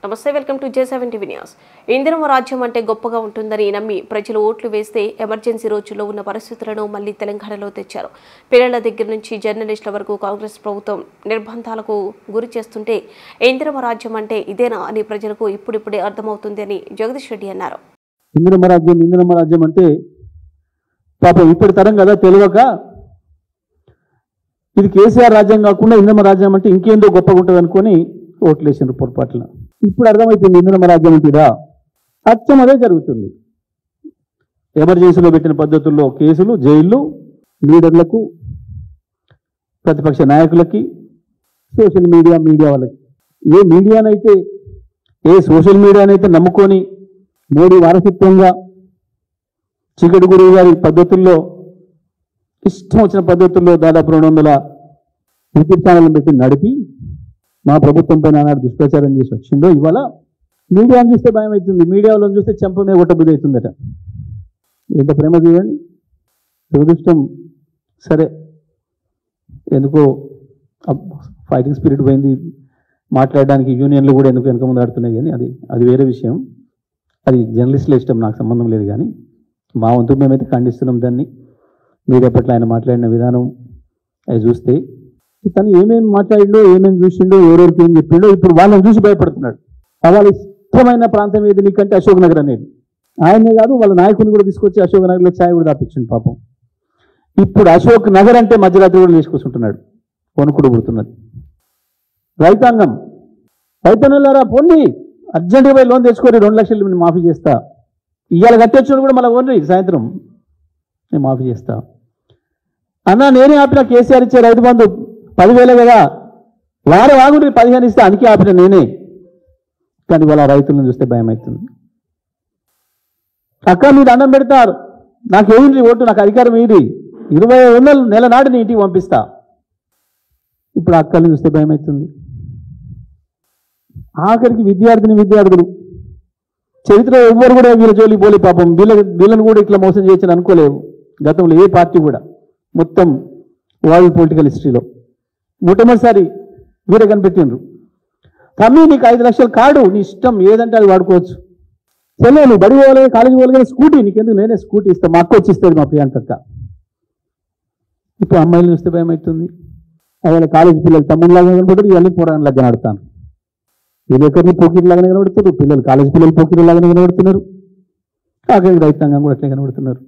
నమస్తే, welcome to J7 TV news. Indiramma రాజ్యం అంటే గొప్పగా ఉంటుందని నమ్మి ప్రజలు ఓట్లు వేస్తే ఎమర్జెన్సీ రోజుల్లో ఉన్న పరిస్థితులను మళ్లీ తెలంగాణలో తెచ్చారు. పిల్లల దగ్గర నుంచి జర్నలిస్టుల వరకు కాంగ్రెస్ ప్రభుత్వం నిర్బంధాలకు గురి చేస్తుంటే ఇందిరమ్మ రాజ్యం అంటే ఇదేనా అని ప్రజలకు ఇప్పుడిప్పుడే అర్థమవుతుంది అని జగదీష్ రెడ్డి అన్నారు. ఇందిరమ్మ రాజ్యం అంటే పాపం ఇప్పటి తరం కదా తెలియక ఇది కేసీఆర్ రాజ్యం కాకుండా ఇందిరమ్మ రాజ్యం అంటే ఇంకేందో గొప్పగా ఉంటుంది అనుకొని ఓట్లేసిన పొరపాట్ల. ఇప్పుడు అర్థమైపోయింది ఇందిరమ్మ రాజ్యం అంటేదా అచ్చం అదే జరుగుతుంది. ఎమర్జెన్సీలో పెట్టిన పద్ధతుల్లో కేసులు, జైళ్ళు, లీడర్లకు, ప్రతిపక్ష నాయకులకి, సోషల్ మీడియా వాళ్ళకి. ఏ సోషల్ మీడియానైతే నమ్ముకొని మోడీ వారసత్వంగా చీకటి గురువు గారి పద్ధతుల్లో ఇష్టం వచ్చిన పద్ధతుల్లో దాదాపు 200 యూట్యూబ్ ఛానల్ పెట్టి నడిపి మా ప్రభుత్వం పైన ఆనాడు దుష్ప్రచారం చేసి వచ్చిందో ఇవాళ మీడియాను చూస్తే భయం అవుతుంది. మీడియాలో చూస్తే చెంప మీద కొట్టబుద్ధి అవుతుందట. ఎంత ప్రేమ చూడండి. దురదృష్టం. సరే, ఎందుకో ఫైటింగ్ స్పిరిట్ పోయింది. మాట్లాడడానికి యూనియన్లు కూడా ఎందుకు వెనక ముందు ఆడుతున్నాయి, కానీ అది వేరే విషయం. అది జర్నలిస్టుల ఇష్టం, నాకు సంబంధం లేదు. కానీ మా వంతు మేమైతే ఖండిస్తున్నాం దాన్ని. మీడియా పట్ల ఆయన మాట్లాడిన విధానం అవి చూస్తే తను ఏమేమి మాట్లాడిండో, ఏమేమి చూసిండో, ఎవరెవరికి ఏం చెప్పిండో ఇప్పుడు వాళ్ళని చూసి భయపడుతున్నాడు. వాళ్ళ ఇష్టమైన ప్రాంతం ఏది నీకంటే అశోక్ నగర్ అనేది. ఆయనే కాదు, వాళ్ళ నాయకుని కూడా తీసుకొచ్చి అశోక్ నగర్లో ఛాయ్ కూడా దాపించింది పాపం. ఇప్పుడు అశోక్ నగర్ అంటే మధ్యరాత్రి కూడా తీసుకొచ్చుంటున్నాడు. వణుకుడు పుడుతున్నది. రైతాంగం, రైతన్నలారా పోండి, అర్జెంటుగా పోయి లోన్ తెచ్చుకొని 2 లక్షలు నేను మాఫీ చేస్తా. ఇవాళ కట్టొచ్చిన కూడా మళ్ళీ ఓన్రి సాయంత్రం నేను మాఫీ చేస్తా అన్నా. నేనే ఆపిన, కేసీఆర్ ఇచ్చే రైతు బంధు 10,000 కదా, వారం ఆగుండి 15 ఇస్తే అందుకే ఆపిన నేనే. కానీ వాళ్ళ రైతులను చూస్తే భయం అవుతుంది. అక్క మీరు అన్నం పెడతారు, నాకు ఏమిటి ఓటు, నాకు అధికారం ఏది, 25,000 నెల నాడు నీ ఇంటికి పంపిస్తా. ఇప్పుడు అక్కల్ని చూస్తే భయం అవుతుంది. ఆఖరికి విద్యార్థులు చరిత్రలో ఎవ్వరు కూడా వీళ్ళ జోలికి పోలే పాపం. వీళ్ళని కూడా ఇట్లా మోసం చేయొచ్చని అనుకోలేవు గతంలో ఏ పార్టీ కూడా. మొత్తం వరల్డ్ పొలిటికల్ హిస్టరీలో మొట్టమొదటిసారి వీరే కనిపెట్టిండ్రు. తమ్మి నీకు 5 లక్షల కార్డు, నీ ఇష్టం ఏదంటే అది వాడుకోవచ్చు. చెల్లె నువ్వు బడి పోవాలి, కాలేజీ పోవాలి కానీ స్కూటీ నీకెందుకు, నేనే స్కూటీ ఇస్తాను, మా అక్క వచ్చి ఇస్తుంది, మా ప్రియాంకక్క. ఇప్పుడు అమ్మాయిలు చూస్తే భయం అవుతుంది. అదే కాలేజీ పిల్లలు తమ్ముళ్ళలాగా కనబడతారు, ఇవన్నీ పోరాటంలాగా కనబడతాను. వీళ్ళొక్కరిని పోకిరిలాగానే కనబడుతారు, పిల్లలు కాలేజీ పిల్లలు పోకిరిలాగానే కనబడుతున్నారు. కాకపోతే రైతాంగం కూడా అట్లే కనబడుతున్నారు.